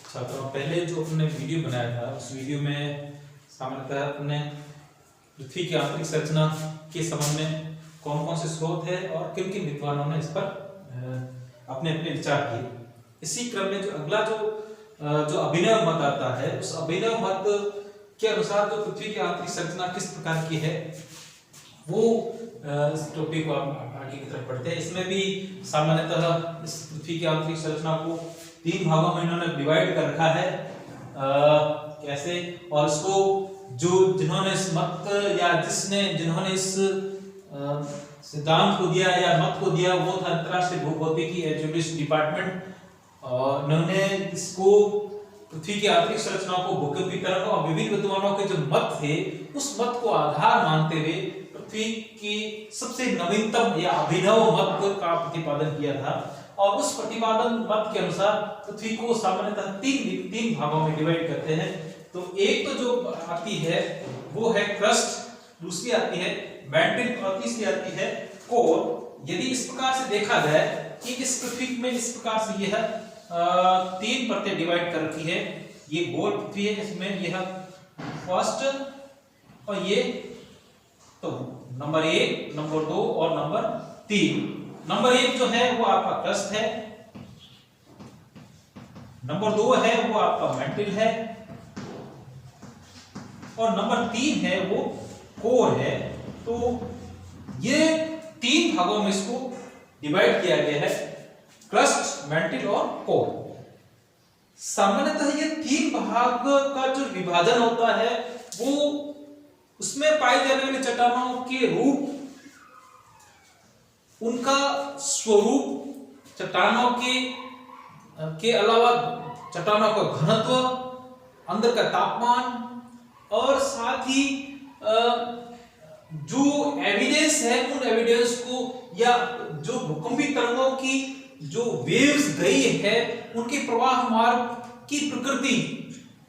छात्रों, पहले जो हमने वीडियो बनाया था उस वीडियो में सामान्यतः अपने पृथ्वी की आंतरिक संरचना के संबंध में कौन कौन से स्रोत है और किन किन विद्वानों ने इस पर अपने अपने विचार किए। इसी क्रम में जो अगला जो अभिनव मत आता है, उस अभिनव मत के अनुसार जो पृथ्वी की आंतरिक संरचना किस प्रकार की है वो इस टॉपिक को आप आगे की तरफ पढ़ते हैं। इसमें भी सामान्यतः इस पृथ्वी की आंतरिक संरचना को 3 भागों में इन्होंने डिवाइड कर रखा है। कैसे, और इसको जो जिन्होंने इस मत या जिन्होंने इस सिद्धांत को दिया या मत को दिया वो था अंतरराष्ट्रीय भूभौतिकी एजुकेशन डिपार्टमेंट। उन्होंने इसको पृथ्वी की आंतरिक संरचना को भूकंपीय तरंगों और विभिन्न विद्वानों के जो मत थे उस मत को आधार मानते हुए पृथ्वी की सबसे नवीनतम या अभिनव मत का प्रतिपादन किया था। और उस प्रतिपादन मत के अनुसार पृथ्वी को सामान्यतः तीन भागों में डिवाइड करते हैं। तो एक तो जो आती है वो है क्रस्ट, दूसरी आती है मैंटल और तीसरी आती है कोर। यदि इस प्रकार से देखा जाए कि इस पृथ्वी में इस प्रकार से यह 3 परतें डिवाइड कर रखी है। ये गोल पृथ्वी है, इसमें यह फर्स्ट और ये तो नंबर 1, नंबर 2 और नंबर 3। नंबर 1 जो है वो आपका क्रस्ट है, नंबर 2 है वो आपका मैंटल है और नंबर 3 है वो कोर है। तो ये 3 भागों में इसको डिवाइड किया गया है, क्रस्ट, मैंटल और कोर। सामान्यतः ये 3 भाग का जो विभाजन होता है वो उसमें पाई जाने वाली चट्टानों के रूप, उनका स्वरूप, चट्टानों के अलावा चट्टानों का घनत्व, अंदर का तापमान और साथ ही जो एविडेंस है उन एविडेंस को या जो भूकंपीय तरंगों की जो वेव्स गई है उनके प्रवाह मार्ग की प्रकृति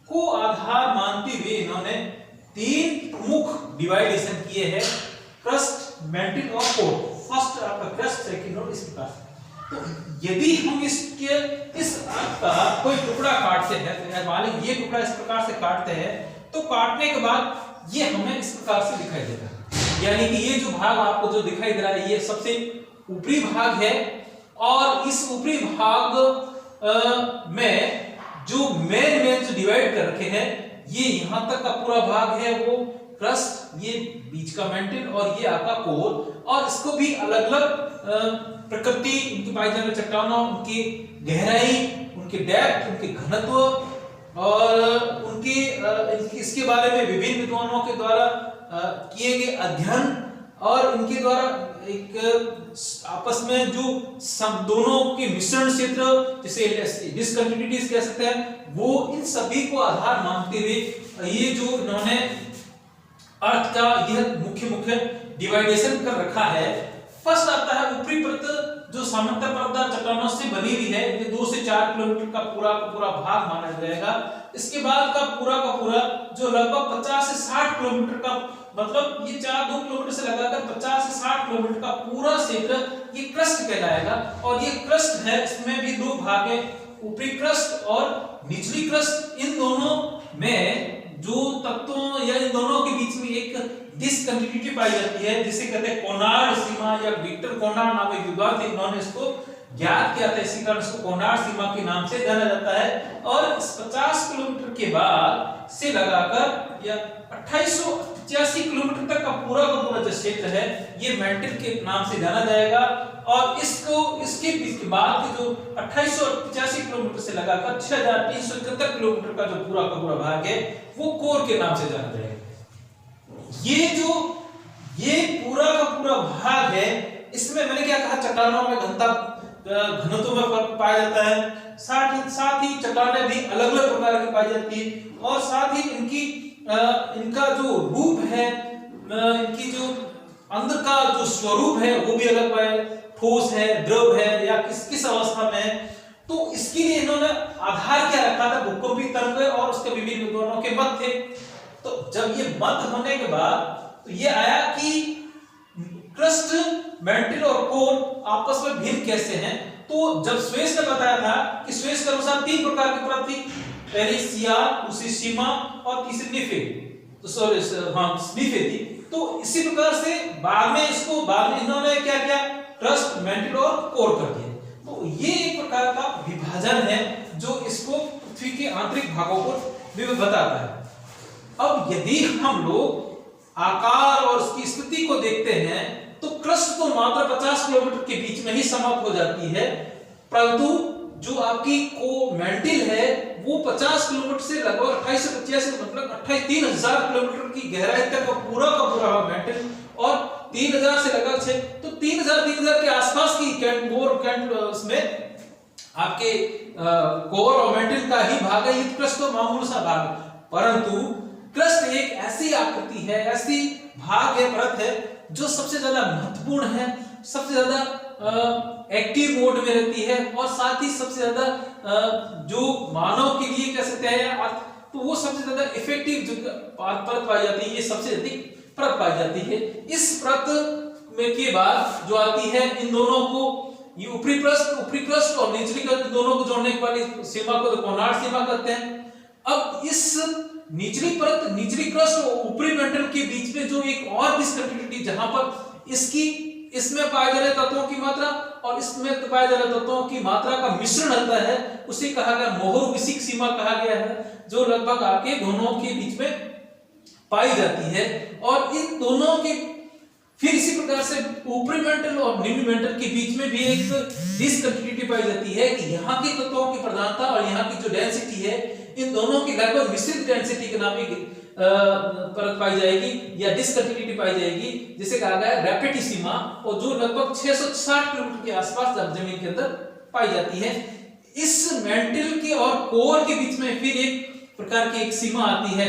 को आधार मानते हुए इन्होंने 3 प्रमुख डिवाइडेशन किए हैं, क्रस्ट, मैंटल और कोर। फर्स्ट आपका क्रस्ट, सेकंड और इस प्रकार। तो यदि हम इस आपका कोई टुकड़ा काटते हैं तो मान लीजिए ये टुकड़ा इस प्रकार से काटते हैं तो काटने के बाद ये हमें इस प्रकार से दिखाई देगा। यानी कि ये जो भाग आपको जो दिखाई दे रहा है ये सबसे ऊपरी भाग है और इस ऊपरी भाग में जो मेन जो डिवाइड कर रखे हैं ये यहां तक का पूरा भाग है वो क्रस्ट, ये बीच का मैंटल और ये आपका कोर। और इसको भी अलग अलग प्रकृति, उनकी पाई जाने वाली चट्टानों, उनकी गहराई, उनके डेप्थ, उनके घनत्व और उनके इसके बारे में विभिन्न विद्वानों के द्वारा किए गए अध्ययन और इनके द्वारा एक आपस में जो सब दोनों के मिश्रण क्षेत्र जिसे डिसकंटिन्यूटीज कह सकते हैं वो, इन सभी को आधार मानते हुए ये जो इन्होंने अर्थ का यह मुख्य डिवाइडेशन कर रखा है। फर्स्ट आता है ऊपरी परत जो सामान्यतः परतदार चट्टानों से बनी हुई है, ये 2 से 4 किलोमीटर का पूरा भाग माना जाएगा। इसके बाद का पूरा जो लगभग 50 से 60 किलोमीटर का, मतलब ये 2 किलोमीटर से लगाकर 50 से 60 किलोमीटर का पूरा क्षेत्र ये क्रस्ट कहलाएगा। और ये क्रस्ट है, इसमें भी 2 भाग है, ऊपरी क्रस्ट और निचली क्रस्ट। इन दोनों में जो तत्वों या इन दोनों के बीच में एक डिसकंटिन्यूटी पाई जाती है जिसे कहते हैं कोनार्ड सीमा या विक्टर कोनार्ड नाम एक विद्वान थे, इन्होंने इसको ज्ञात किया था, इसी कारण इसको कोनार्ड सीमा के नाम से जाना जाता है। और इस 50 किलोमीटर के बाद से लगाकर या 2885 किलोमीटर तक का पूरा जो क्षेत्र है ये मैंटल के नाम से जाना जाएगा। और इसके बाद के जो 2885 किलोमीटर से लगाकर 6371 किलोमीटर का जो पूरा भाग है वो कोर के नाम से जाना जाएगा। ये पूरा का पूरा भाग है, इसमें मैंने क्या कहा, चट्टानों में घनत्व में फर्क पाया जाता है, साथ ही चट्टानें भी अलग अलग प्रकार की पाई जाती है और साथ ही इनका जो रूप है, इनकी जो अंदर का जो स्वरूप है वो भी अलग पाया, ठोस है, द्रव है या किस अवस्था में है। तो इसके लिए इन्होंने आधार क्या रखा था, भूकंपीय तरंग और उसके विभिन्न विद्वानों के मत थे। तो जब ये मत होने के बाद तो ये आया कि क्रस्ट, मैंटल और कोर आपस में भिन्न कैसे हैं। तो जब स्वेस ने बताया था कि स्वेस के अनुसार 3 प्रकार की परत थी, पहली सियार, दूसरी सीमा और तीसरी निफे, तो सॉरी निफे थी। तो इसी प्रकार से बाद में इन्होंने क्या किया, क्रस्ट, मैंटल और कोर कर दिया। तो ये एक प्रकार का विभाजन है जो इसको पृथ्वी के आंतरिक भागों को बताता है। अब यदि हम लोग आकार और उसकी स्थिति को देखते हैं तो क्रस्ट तो मात्र 50 किलोमीटर के बीच में ही समाप्त हो जाती है, परंतु जो आपकी मैंटल है वो 50 किलोमीटर से लगभग 2885 मतलब 3000 किलोमीटर की गहराई तक का पूरा मैंटल, और 3000 से लगभग 6 तो 3000 के आसपास की उसमें आपके कोर और मैंटल का ही भाग है, ये क्रस्ट तो मामूली सा भाग है। परंतु क्रस्ट एक ऐसी आकृति है, ऐसी भाग है, परत है जो सबसे ज्यादा महत्वपूर्ण है, सबसे ज्यादा एक्टिव मोड में रहती है, और साथ ही सबसे ज्यादा जो मानव के लिए कह सकते हैं तो वो सबसे ज्यादा इफेक्टिव जो परत पाई जाती है, ये सबसे अधिक परत पाई जाती है। इस परत में के बाद जो आती है इन दोनों को, ये ऊपरी क्रस्ट और निचली क्रस्ट दोनों को जोड़ने वाली सीमा को तो कोनार्ड सीमा कहते हैं। अब इस निचली परत, निचली क्रस्ट और ऊपरी मेंटल के बीच में जो एक और डिसकंटिन्यूटी, जहां पर इसमें पाए जा रहे तत्वों की मात्रा और इसमें पाए जा रहे तत्वों की मात्रा का मिश्रण होता है, उसे कहा गया मोहर-विसिक सीमा कहा गया है, जो लगभग आपके दोनों के बीच में पाई जाती है। और इन दोनों के फिर इसी प्रकार से ऊपरी मेंटल और निम्न मेंटल के बीच में भी एक डिसकंटिन्यूटी पाई जाती है कि यहाँ के तत्वों की प्रधानता और यहाँ की जो डेंसिटी है, इन दोनों की लगभग मिश्रित डेंसिटी के नाम की परत पाई जाएगी या डिसकंटिन्यूटी पाई जाएगी, जिसे कहा गया रैपिड सीमा, और जो लगभग 660 किलोमीटर के आसपास जमीन के अंदर पाई जाती है। इस मेंटल के और कोर के बीच में फिर एक प्रकार की एक सीमा आती है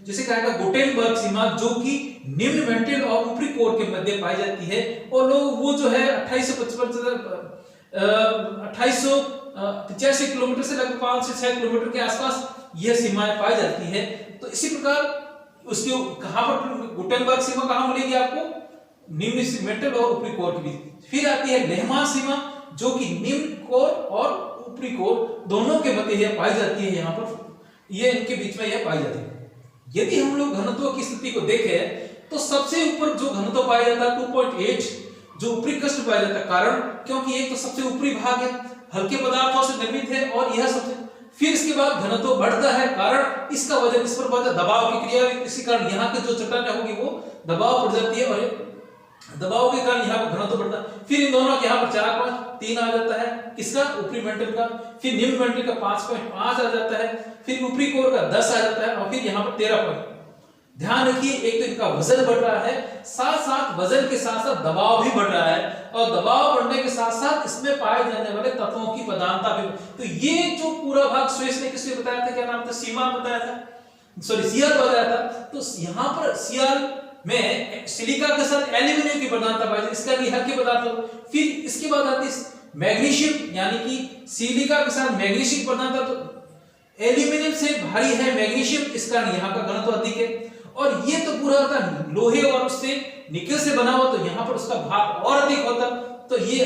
जिसे कहा गया गुटेनबर्ग सीमा, जो कि निम्न मेंटल और ऊपरी कोर के मध्य पाई जाती है। और लोग वो जो है 2885 किलोमीटर से लगभग 5 से 6 किलोमीटर के आसपास यह सीमाएं पाई जाती है। तो इसी प्रकार उसके कहां पर गुटेनबर्ग सीमा कहां मिलेगी आपको, निम्न मेंटल और ऊपरी कोर के बीच। फिर आती है लेहमान सीमा, जो कि निम्न कोर और ऊपरी कोर दोनों के मध्य यह पाई जाती है, यहाँ पर ये इनके बीच में यह पाई जाती है। यदि हम लोग घनत्व की स्थिति को देखें तो सबसे ऊपर जो घनत्व पाया जाता है 2.8 जो ऊपरी क्रस्ट पाया जाता है, कारण क्योंकि एक तो सबसे ऊपरी भाग है, हल्के पदार्थों से निर्मित है, और यह सबसे फिर इसके बाद घनत्व बढ़ता है, कारण इसका वजन इस पर बढ़ता है, दबाव की क्रिया, इसी कारण यहाँ के जो चट्टानें होगी वो दबाव पड़ जाती है, और दबाव के कारण यहाँ पर घनत्व बढ़ता है। फिर इन दोनों के यहाँ पर 4.3 आ जाता है, किसका, ऊपरी मेंटल का। फिर निम्न मेंटल का 5.5 आ जाता है, फिर ऊपरी कोर का 10 आ जाता है, और फिर यहाँ पर 13। ध्यान रखिए, एक तो इनका वजन बढ़ रहा है, साथ साथ वजन के साथ साथ दबाव भी बढ़ रहा है, और दबाव बढ़ने के साथ साथ इसमें पाए जाने वाले तत्वों की प्रधानता भी। तो ये जो पूरा भाग स्वेस ने किसने बताया था, क्या नाम था, सीमा बताया था, सॉरी सियार बताया था। तो यहाँ पर सियार में सिलिका के साथ एल्यूमिनियम की प्रधानता पाई जाती है, इसका लिहा की प्रधानता। फिर इसके बाद आती है मैग्नीशियम, यानी कि सिलिका के साथ मैग्नीशियम प्रधानता, तो एल्यूमिनियम से भारी है मैग्नीशियम, इसका यहाँ का घनत्व अधिक है। और ये तो पूरा होता लोहे और उससे निकल से बना हुआ, तो यहाँ पर उसका भार और अधिक होता। तो ये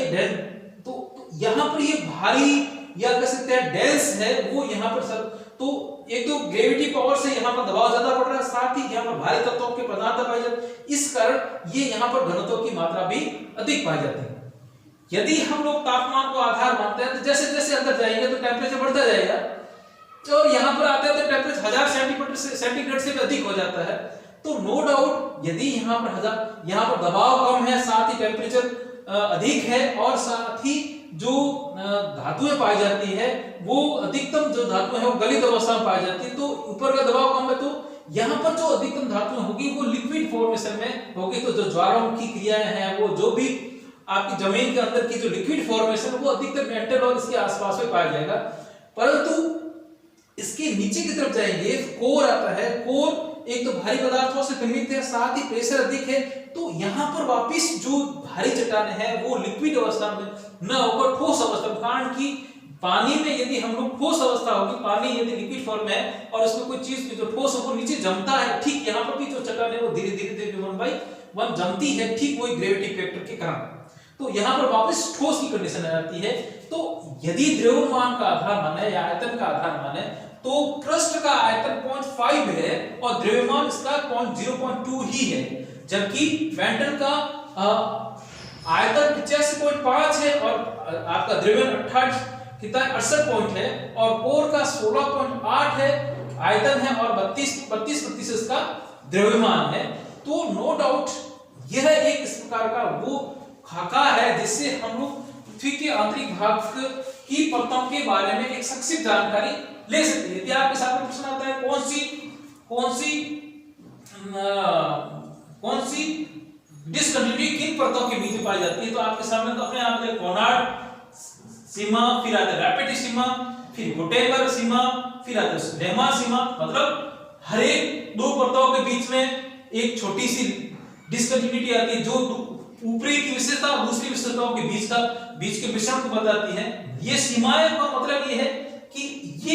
तो यहाँ पर ये भारी या कह सकते हैं डेंस है वो यहाँ पर सर। तो एक तो ग्रेविटी पावर से यहाँ पर दबाव ज्यादा पड़ रहा है, साथ ही यहाँ पर भारी तत्वों की प्रधानता पाई जाती है, इस कारण ये यहाँ पर घनत्व की मात्रा भी अधिक पाई जाती है। यदि हम लोग तापमान को आधार मानते हैं तो जैसे जैसे अंदर जाएंगे तो टेम्परेचर बढ़ता जाएगा, और यहाँ पर आते हैं तो टेम्परेचर 1000 सेंटीग्रेड से भी अधिक हो जाता है। तो नो डाउट यदि यहाँ पर दबाव कम है, साथ ही टेम्परेचर अधिक है, और साथ ही जो धातुएं पाई जाती है वो अधिकतम जो धातुएं है वो गलित अवस्था में पाई जाती है, तो ऊपर का दबाव कम है, तो यहाँ पर जो अधिकतम धातुएं होगी वो लिक्विड फॉर्मेशन में होगी। तो जो ज्वालामुखी क्रियाएं हैं, वो जो भी आपकी जमीन के अंदर की जो लिक्विड फॉर्मेशन वो अधिकतर मेंटल और इसके आसपास में पाया जाएगा। परंतु इसके नीचे की तरफ जाएंगे, कोर आता है। कोर एक तो भारी पदार्थों से निर्मित है, साथ ही प्रेशर अधिक है, तो यहाँ पर वापिस जो भारी चट्टानें हैं वो लिक्विड अवस्था में न होकर ठोस अवस्था में, कारण कि पानी में यदि हम लोग ठोस अवस्था होगी, पानी यदि लिक्विड फॉर्म में है और उसमें कोई चीज जो ठोस हो वो नीचे जमता है, ठीक यहाँ पर भी जो चट्टान है वो धीरे धीरे 1/1 जमती है, ठीक वही ग्रेविटी फैक्टर के कारण। तो यहाँ पर वापस ठोस की कंडीशन आ जाती है। तो यदि द्रव्यमान का आधार माने या आयतन का आधार माने तो क्रस्ट का आयतन 0.5 है और द्रव्यमान इसका 0.2 ही है, जबकि मेंटल का आयतन 85.5 है और आपका द्रव्यमान 68 पॉइंट है और कोर का 16.8 है आयतन है और 32% इसका द्रव्यमान है। तो नो डाउट यह एक इस प्रकार का वो खाका है जिससे हम लोग पृथ्वी के आंतरिक भाग की परतों के बारे में एक संक्षिप्त जानकारी ले सकते हैं। यदि आपके सामने प्रश्न आता है कौन सी डिसकंटिन्यूटी किन परतों के बीच में पाई जाती है, तो आपके सामने तो अपने आप में कोनार्ड सीमा, फिर आता है रैपिड सीमा, फिर गुटेनबर्ग सीमा, फिर आता है लेमा सीमा। मतलब हर एक दो परतों के बीच में एक छोटी सी डिसकंटिन्यूटी आती है जो ऊपरी की विशेषता और दूसरी विशेषताओं के बीच के मिश्रण को बताती है। ये सीमाएं का मतलब ये है कि ये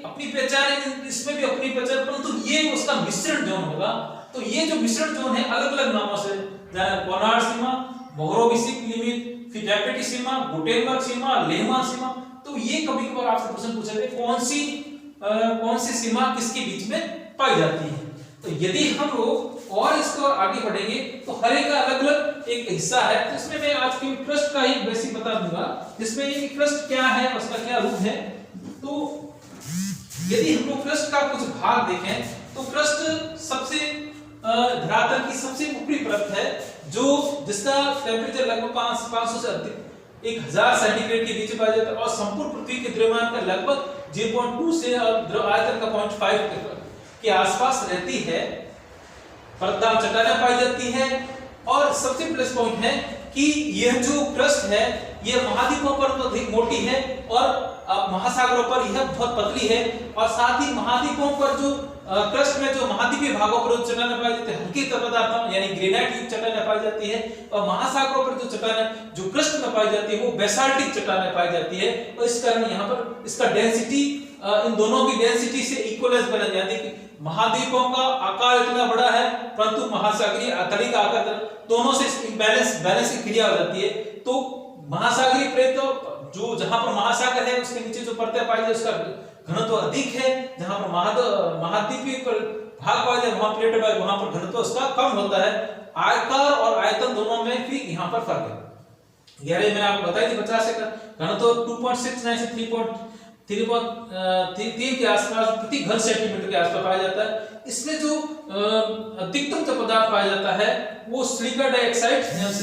अपनी पहचान है, इसमें भी अपनी पहचान, परंतु ये उसका मिश्रण जोन होगा। तो ये जो मिश्रण जोन है अलग अलग नामों से, कोनार्ड सीमा, मोहरोविसिक लिमिट, फिर रैपिड सीमा, गुटेनबर्ग सीमा, लेमा सीमा। तो ये कभी कभार आपसे प्रश्न पूछा जाए कौन सी सीमा किसके बीच में पाई जाती है। तो यदि हम लोग और इसको आगे बढ़ेंगे तो हर एक का अलग अलग एक हिस्सा है। तो इसमें मैं आज की क्रस्ट का ही बेसिक बता दूंगा, जिसमें ये क्रस्ट क्या है, उसका क्या रूप है। तो यदि हम लोग क्रस्ट का कुछ भाग देखें तो क्रस्ट सबसे धरातल की सबसे ऊपरी परत है जो जिसका टेम्परेचर लगभग 500 से अधिक 1000 सेंटीग्रेड के बीच पाया जाता है और संपूर्ण पृथ्वी के द्रव्यमान का लगभग 0.2 से और आयतन का 0.5 के आसपास रहती है। परतदार चट्टानें पाई जाती है और सबसे प्लस पॉइंट है कि यह जो क्रस्ट है यह महाद्वीपों पर तो अधिक मोटी है और महासागरों पर यह बहुत पतली है और साथ ही महाद्वीपों पर जो क्रस्ट में जो महाद्वीपीय भागों पर जो चट्टानें पाई जाती है हल्के तरल पदार्थों यानी ग्रेनाइट की चट्टानें पाई जाती है और महासागरों पर जो चट्टानें जो क्रस्ट में पाई जाती है वो बेसाल्टिक चट्टानें पाई जाती है। और इस कारण यहाँ पर इसका डेंसिटी इन दोनों की डेंसिटी से इक्वलाइज बन जाती है। महाद्वीपों का आकार इतना बड़ा है परंतु महासागरीय तली का आकार दोनों से बैलेंस की क्रिया हो जाती है। तो महासागरीय प्लेट जो जहां पर महासागर है उसके नीचे जो परतें पाई जाती है उसका घनत्व अधिक है, जहां पर महाद्वीपीय पर भाग पाया जाए वहां प्लेट पाए वहां पर घनत्व उसका कम होता है। आयकर और आयतन दोनों में भी यहाँ पर फर्क है। गहराई मैंने आपको बताई थी 50 से घनत्व 2.69 से 3 के आसपास प्रति घन सेंटीमीटर के आसपास पाया जाता है। इसमें जो अधिकतम जो पदार्थ पाया जाता है वो सिलिका डाइऑक्साइड